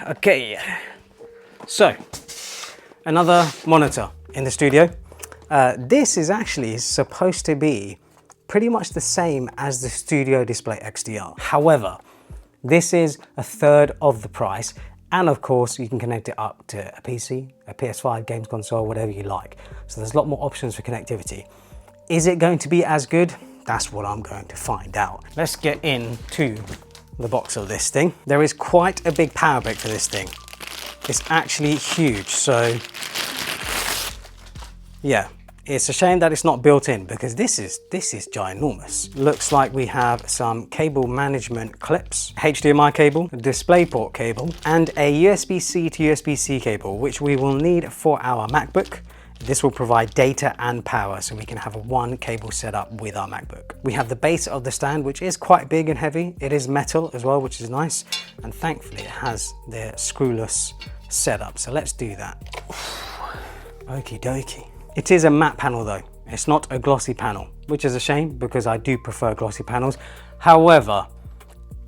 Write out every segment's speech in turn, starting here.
Okay, so another monitor in the studio. This is actually supposed to be pretty much the same as the Studio Display XDR. However, this is a third of the price, and of course you can connect it up to a PC, a PS5, games console, whatever you like. So there's a lot more options for connectivity. Is it going to be as good? That's what I'm going to find out. Let's get into the box of this thing. There is quite a big power brick for this thing. It's actually huge, so yeah. It's a shame that it's not built in because this is ginormous. Looks like we have some cable management clips, HDMI cable, DisplayPort cable, and a USB-C to USB-C cable, which we will need for our MacBook. This will provide data and power, so we can have a one cable setup with our MacBook. We have the base of the stand, which is quite big and heavy. It is metal as well, which is nice. And thankfully it has the screwless setup. So let's do that. Okie dokie. It is a matte panel though. It's not a glossy panel, which is a shame because I do prefer glossy panels. However,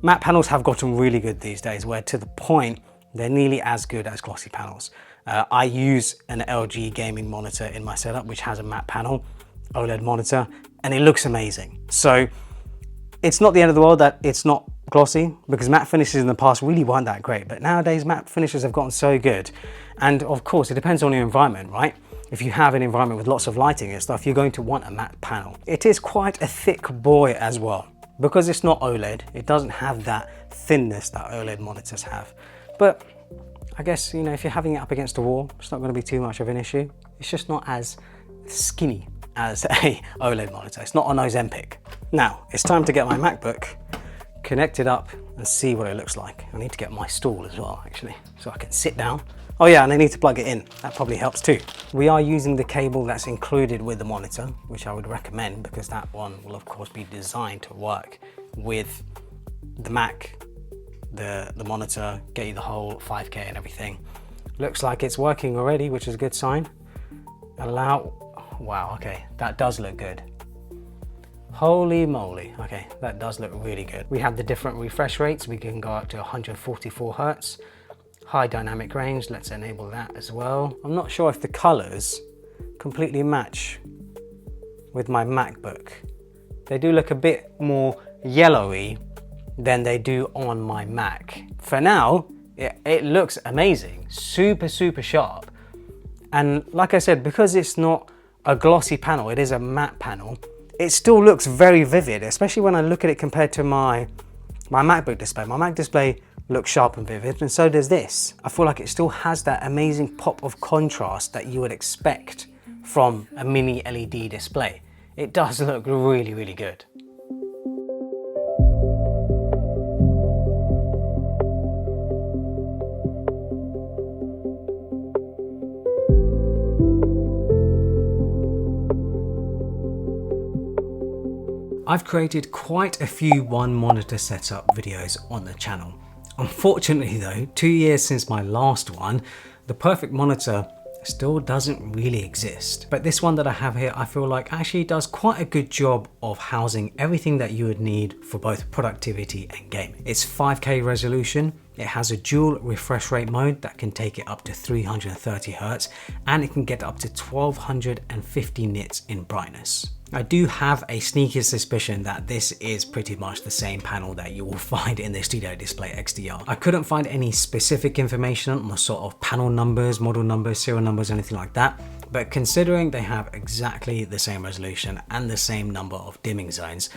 matte panels have gotten really good these days, where to the point they're nearly as good as glossy panels. I use an LG gaming monitor in my setup, which has a matte panel, OLED monitor, and it looks amazing. So it's not the end of the world that it's not glossy, because matte finishes in the past really weren't that great, but nowadays matte finishes have gotten so good. And of course, it depends on your environment, right? If you have an environment with lots of lighting and stuff, you're going to want a matte panel. It is quite a thick boy as well. Because it's not OLED, it doesn't have that thinness that OLED monitors have. But I guess, you know, if you're having it up against a wall, it's not going to be too much of an issue. It's just not as skinny as a OLED monitor. It's not on Ozempic. Now, it's time to get my MacBook connected up and see what it looks like. I need to get my stool as well, actually, so I can sit down. Oh yeah, and I need to plug it in. That probably helps too. We are using the cable that's included with the monitor, which I would recommend because that one will of course be designed to work with the Mac, the monitor, get you the whole 5K and everything. Looks like it's working already, which is a good sign. Wow, okay, that does look good. Holy moly, okay, that does look really good. We have the different refresh rates. We can go up to 144 Hertz. High dynamic range, let's enable that as well. I'm not sure if the colors completely match with my MacBook. They do look a bit more yellowy than they do on my Mac. For now, it looks amazing, super sharp. And like I said, because it's not a glossy panel, it is a matte panel, it still looks very vivid, especially when I look at it compared to my MacBook display. My Mac display looks sharp and vivid, and so does this. I feel like it still has that amazing pop of contrast that you would expect from a mini LED display. It does look really good. I've created quite a few one monitor setup videos on the channel. Unfortunately though, 2 years since my last one, the perfect monitor still doesn't really exist. But this one that I have here, I feel like actually does quite a good job of housing everything that you would need for both productivity and gaming. It's 5K resolution, it has a dual refresh rate mode that can take it up to 330 Hertz, and it can get up to 1250 nits in brightness. I do have a sneaky suspicion that this is pretty much the same panel that you will find in the Studio Display XDR. I couldn't find any specific information on the sort of panel numbers, model numbers, serial numbers, anything like that. But considering they have exactly the same resolution and the same number of dimming zones,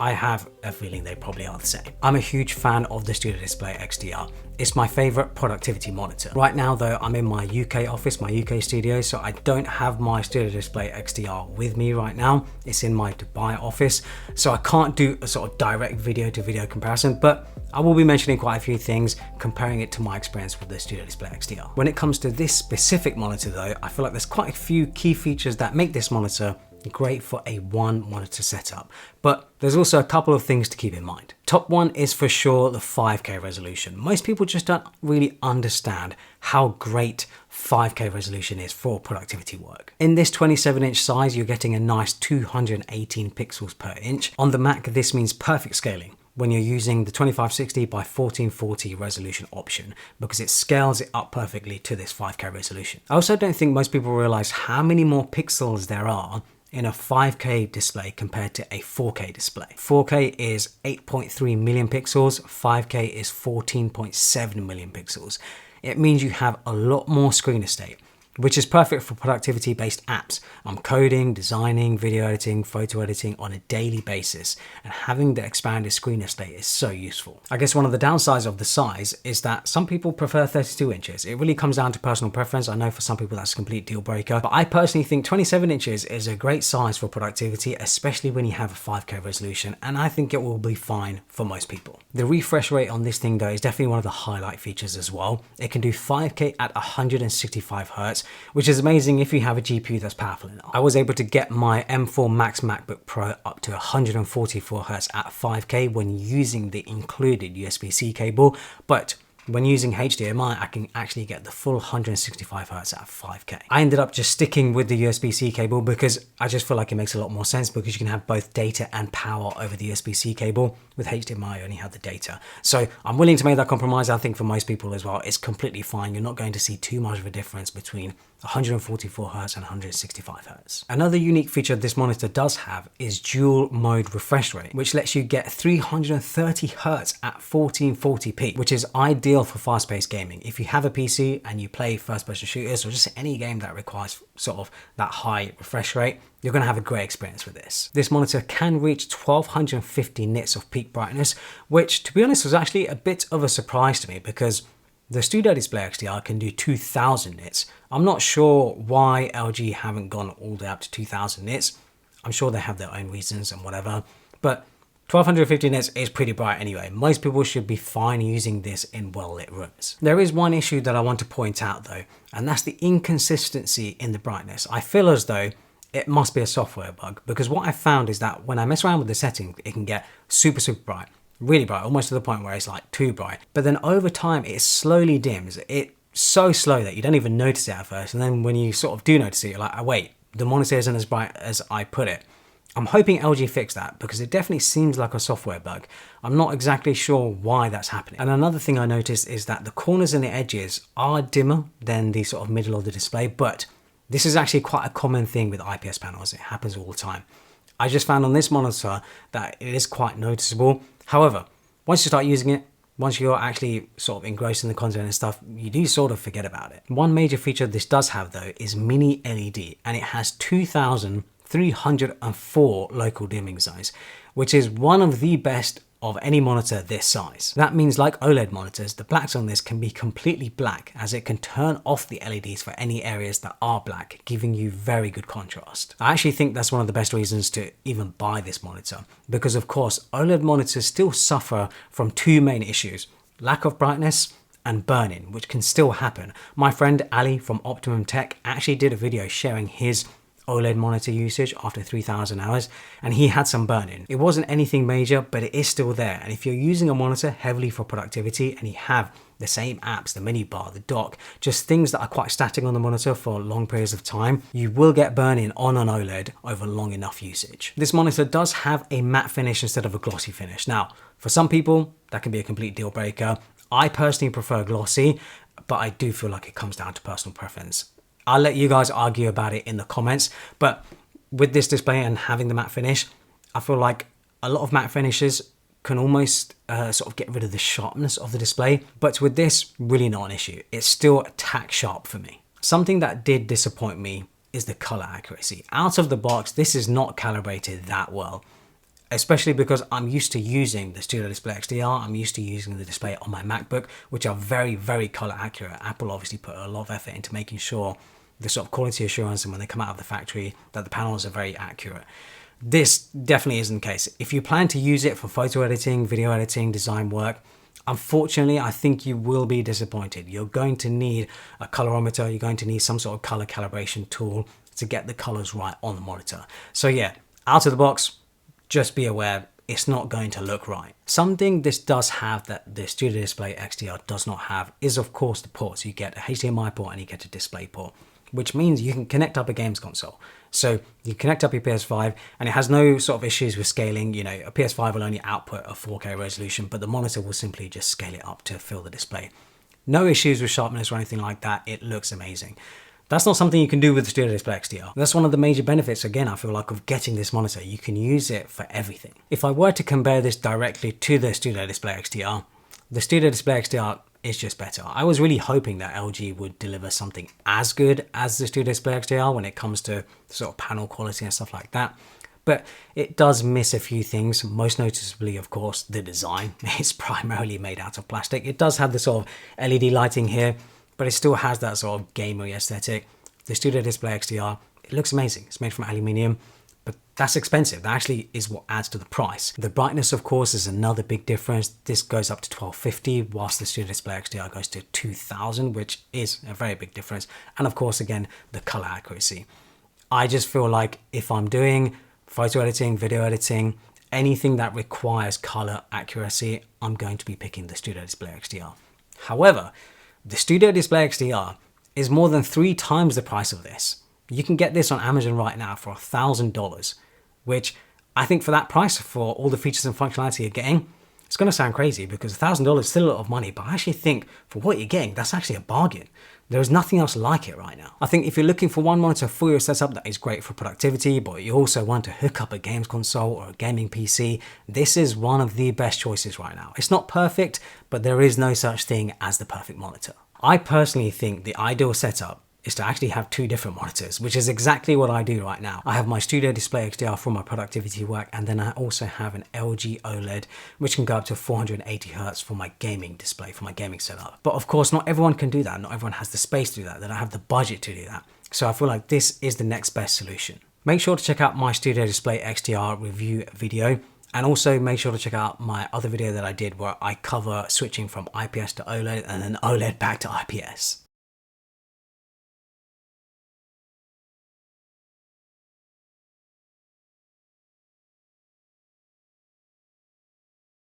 I have a feeling they probably are the same. I'm a huge fan of the Studio Display XDR. It's my favorite productivity monitor. Right now though, I'm in my UK office, my UK studio, so I don't have my Studio Display XDR with me right now. It's in my Dubai office, so I can't do a sort of direct video to video comparison, but I will be mentioning quite a few things, comparing it to my experience with the Studio Display XDR. When it comes to this specific monitor though, I feel like there's quite a few key features that make this monitor great for a one monitor setup, but there's also a couple of things to keep in mind. Top one is for sure the 5K resolution. Most people just don't really understand how great 5K resolution is for productivity work. In this 27-inch size, you're getting a nice 218 pixels per inch. On the Mac, this means perfect scaling. when you're using the 2560 by 1440 resolution option, because it scales it up perfectly to this 5K resolution. I also don't think most people realize how many more pixels there are in a 5K display compared to a 4K display. 4K is 8.3 million pixels, 5K is 14.7 million pixels. It means you have a lot more screen estate, which is perfect for productivity-based apps. I'm coding, designing, video editing, photo editing on a daily basis, and having the expanded screen estate is so useful. I guess one of the downsides of the size is that some people prefer 32 inches. It really comes down to personal preference. I know for some people that's a complete deal breaker, but I personally think 27 inches is a great size for productivity, especially when you have a 5K resolution, and I think it will be fine for most people. The refresh rate on this thing though is definitely one of the highlight features as well. It can do 5K at 165 Hz, which is amazing if you have a GPU that's powerful enough. I was able to get my M4 Max MacBook Pro up to 144 Hz at 5K when using the included USB-C cable, but when using HDMI, I can actually get the full 165 Hz at 5K. I ended up just sticking with the USB-C cable because I just feel like it makes a lot more sense, because you can have both data and power over the USB-C cable. With HDMI, I only have the data. So I'm willing to make that compromise. I think for most people as well, it's completely fine. You're not going to see too much of a difference between 144 Hz and 165 Hz. Another unique feature this monitor does have is dual mode refresh rate, which lets you get 330 Hz at 1440p, which is ideal for fast-paced gaming. If you have a PC and you play first-person shooters or just any game that requires sort of that high refresh rate, you're going to have a great experience with this. This monitor can reach 1250 nits of peak brightness, which to be honest was actually a bit of a surprise to me, because the Studio Display XDR can do 2000 nits. I'm not sure why LG haven't gone all the way up to 2000 nits. I'm sure they have their own reasons and whatever, but 1250 nits is pretty bright anyway. Most people should be fine using this in well-lit rooms. There is one issue that I want to point out though, and that's the inconsistency in the brightness. I feel as though it must be a software bug, because what I found is that when I mess around with the settings, it can get super bright, really bright, almost to the point where it's like too bright. But then over time, it slowly dims. It's so slow that you don't even notice it at first. And then when you sort of do notice it, you're like, oh wait, the monitor isn't as bright as I put it. I'm hoping LG fixed that, because it definitely seems like a software bug. I'm not exactly sure why that's happening. And another thing I noticed is that the corners and the edges are dimmer than the sort of middle of the display, but this is actually quite a common thing with IPS panels. It happens all the time. I just found on this monitor that it is quite noticeable. However, once you start using it, once you're actually sort of engrossed in the content and stuff, you do sort of forget about it. One major feature this does have though is mini LED, and it has 2304 local dimming zones, which is one of the best of any monitor this size. That means, like OLED monitors, the blacks on this can be completely black, as it can turn off the LEDs for any areas that are black, giving you very good contrast. I actually think that's one of the best reasons to even buy this monitor, because of course OLED monitors still suffer from two main issues: lack of brightness and burn-in, which can still happen. My friend Ali from Optimum Tech actually did a video sharing his OLED monitor usage after 3000 hours, and he had some burn-in. It wasn't anything major, but it is still there. And if you're using a monitor heavily for productivity and you have the same apps, the mini bar, the dock, just things that are quite static on the monitor for long periods of time, you will get burn-in on an OLED over long enough usage. This monitor does have a matte finish instead of a glossy finish. Now, for some people, that can be a complete deal breaker. I personally prefer glossy, but I do feel like it comes down to personal preference. I'll let you guys argue about it in the comments, but with this display and having the matte finish, I feel like a lot of matte finishes can almost sort of get rid of the sharpness of the display, but with this, really not an issue. It's still tack sharp for me. Something that did disappoint me is the color accuracy. Out of the box, this is not calibrated that well, especially because I'm used to using the Studio Display XDR, I'm used to using the display on my MacBook, which are very color accurate. Apple obviously put a lot of effort into making sure the sort of quality assurance, and when they come out of the factory, that the panels are very accurate. This definitely isn't the case. If you plan to use it for photo editing, video editing, design work, unfortunately, I think you will be disappointed. You're going to need a colorimeter, you're going to need some sort of color calibration tool to get the colors right on the monitor. So yeah, out of the box, just be aware, it's not going to look right. Something this does have that the Studio Display XDR does not have is of course the ports. You get a HDMI port and you get a display port. which means you can connect up a games console. So you connect up your PS5 and it has no sort of issues with scaling. You know, a PS5 will only output a 4K resolution, but the monitor will simply just scale it up to fill the display. No issues with sharpness or anything like that. It looks amazing. That's not something you can do with the Studio Display XDR. That's one of the major benefits, again, I feel like, of getting this monitor. You can use it for everything. If I were to compare this directly to the Studio Display XDR, the Studio Display XDR is just better. I was really hoping that LG would deliver something as good as the Studio Display XDR when it comes to sort of panel quality and stuff like that. But it does miss a few things, most noticeably, of course, the design. It's primarily made out of plastic. It does have the sort of LED lighting here, but it still has that sort of gamery aesthetic. The Studio Display XDR, it looks amazing. It's made from aluminium, but that's expensive. That actually is what adds to the price. The brightness, of course, is another big difference. This goes up to 1250, whilst the Studio Display XDR goes to 2000, which is a very big difference. And of course, again, the color accuracy. I just feel like if I'm doing photo editing, video editing, anything that requires color accuracy, I'm going to be picking the Studio Display XDR. However, the Studio Display XDR is more than 3 times the price of this. You can get this on Amazon right now for $1,000, which I think for that price, for all the features and functionality you're getting, it's going to sound crazy because $1,000 is still a lot of money, but I actually think for what you're getting, that's actually a bargain. There is nothing else like it right now. I think if you're looking for one monitor for your setup that is great for productivity, but you also want to hook up a games console or a gaming PC, this is one of the best choices right now. It's not perfect, but there is no such thing as the perfect monitor. I personally think the ideal setup is to actually have 2 different monitors, which is exactly what I do right now. I have my Studio Display XDR for my productivity work, and then I also have an LG OLED, which can go up to 480 Hz for my gaming display, for my gaming setup. But of course, not everyone can do that. Not everyone has the space to do that. They don't have the budget to do that. So I feel like this is the next best solution. Make sure to check out my Studio Display XDR review video. And also make sure to check out my other video that I did where I cover switching from IPS to OLED and then OLED back to IPS.